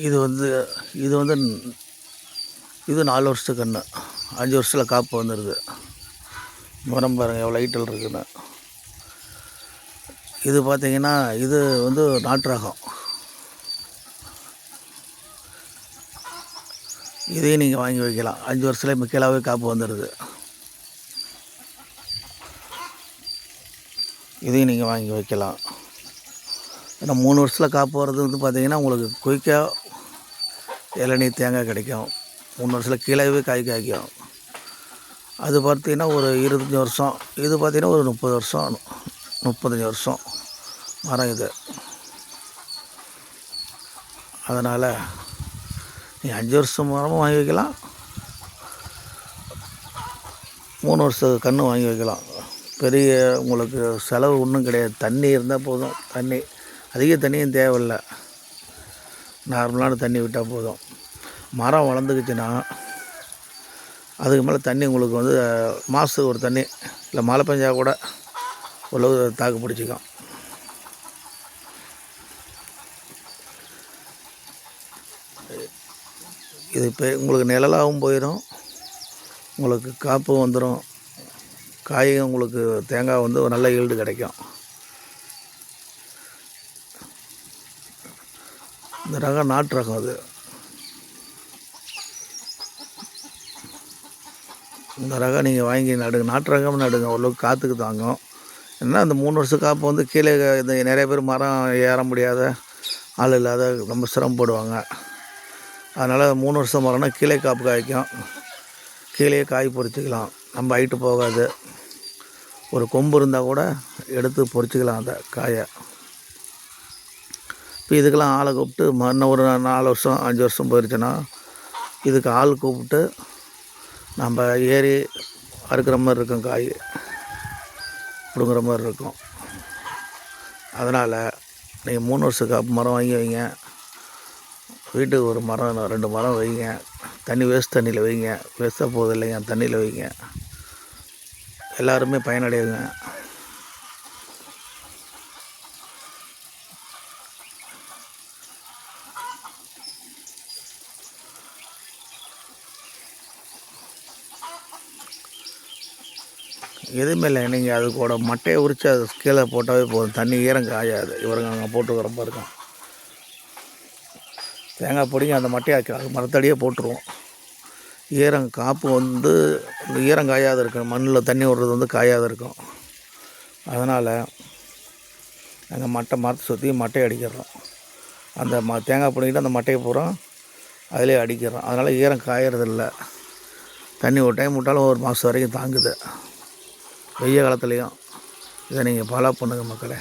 இது வந்து இது வந்து இது 4 வருஷத்து கன்று, 5 வருஷத்தில் காப்பு வந்துடுது. மரம் பாருங்கள் எவ்வளோ ஹைட்டில் இருக்குன்னு. இது பார்த்திங்கன்னா இது வந்து நாட்டு ரகம். இதையும் நீங்கள் வாங்கி வைக்கலாம். 5 வருஷத்தில் மிக்கலாகவே காப்பு வந்துடுது. இதையும் நீங்கள் வாங்கி வைக்கலாம். ஏன்னா 3 வருஷத்தில் காப்பு வர்றது வந்து பார்த்திங்கன்னா உங்களுக்கு குயிக்காக இளநீ தேங்காய் கிடைக்கும். 3 வருஷத்தில் கீழேவே காய் காய்க்கும். அது பார்த்திங்கன்னா ஒரு 25 வருஷம். இது பார்த்திங்கன்னா ஒரு 30 வருஷம் 35 வருஷம் மரம் இது. அதனால் நீங்கள் 5 வருஷம் மரமும் வாங்கி வைக்கலாம், 3 வருஷ கன்று வாங்கி வைக்கலாம். பெரிய உங்களுக்கு செலவு ஒன்றும் கிடையாது. தண்ணி இருந்தால் போதும். தண்ணி அதிக தண்ணியும் தேவையில்லை, நார்மலான தண்ணி விட்டால் போதும். மரம் வளர்ந்துக்குச்சுன்னா அதுக்கு மேலே தண்ணி உங்களுக்கு வந்து மாதத்துக்கு ஒரு தண்ணி, இல்லை மழை பெஞ்சால் கூட ஓரளவு தாக்கு பிடிச்சிக்கும். இது இப்போ உங்களுக்கு நிழலாகவும் போயிடும், உங்களுக்கு காப்பும் வந்துடும், காயும் உங்களுக்கு தேங்காய் வந்து ஒரு நல்ல ஈல்டு கிடைக்கும். இந்த ரகம் நாட்டு ரகம். அது இந்த ரகம் நீங்கள் வாங்கி நடுங்க. நாட்டு ரகம் நடுங்க, ஓரளவுக்கு காற்றுக்கு தாங்கும். ஏன்னா அந்த 3 வருஷம் காப்பு வந்து கீழே இந்த நிறைய பேர் மரம் ஏற முடியாத ஆள் இல்லாத ரொம்ப சிரமப்படுவாங்க. அதனால் 3 வருஷம் மரம்னா கீழே காப்பு காய்க்கும், கீழே காய் பொறிச்சிக்கலாம். நம்ம ஹைட்டு போகாது. ஒரு கொம்பு இருந்தால் கூட எடுத்து பொறிச்சிக்கலாம் அந்த காயை. இப்போ இதுக்கெல்லாம் ஆளை கூப்பிட்டு இன்னும் ஒரு 4 வருஷம் 5 வருஷம் போயிடுச்சுன்னா இதுக்கு ஆள் கூப்பிட்டு நம்ம ஏறி அறுக்கிற மாதிரி இருக்கும், காய் பிடுங்குற மாதிரி இருக்கும். அதனால் நீங்கள் 3 வருஷ காப்பு மரம் வாங்கி வைங்க. வீட்டுக்கு ஒரு மரம் 2 மரம் வைங்க. தண்ணி வேஸ்ட் தண்ணியில் வைங்க, வேஸ்ட்டாக போகுது இல்லைங்க, தண்ணியில் வைங்க. எல்லாருமே பயனடையுங்க. எதுவுமே இல்லை, நீங்கள் அதுக்கூட மட்டையை உரித்து அது கீழே போட்டாவே போதும். தண்ணி ஈரம் காயாது. இவருங்க அங்கே போட்டுக்கிற பாருங்க, தேங்காய் பொடிங்க அந்த மட்டையை மரத்தடியே போட்டுருவோம். ஈரம் காப்பு வந்து ஈரம் காயாது இருக்கும், மண்ணில் தண்ணி விடுறது வந்து காயாது இருக்கும். அதனால் நாங்கள் மரத்தை சுற்றி மட்டையை அடிக்கிறோம். அந்த தேங்காய் பிடிக்கிட்டு அந்த மட்டையை பூரா அதிலே அடிக்கிறோம். அதனால் ஈரம் காயறதில்லை. தண்ணி ஒரு டைம் விட்டாலும் ஒரு மாதம் வரைக்கும் தாங்குது, வெய்ய காலத்துலேயும். இதை நீங்கள் ஃபாலோ பண்ணுங்கள் மக்களே.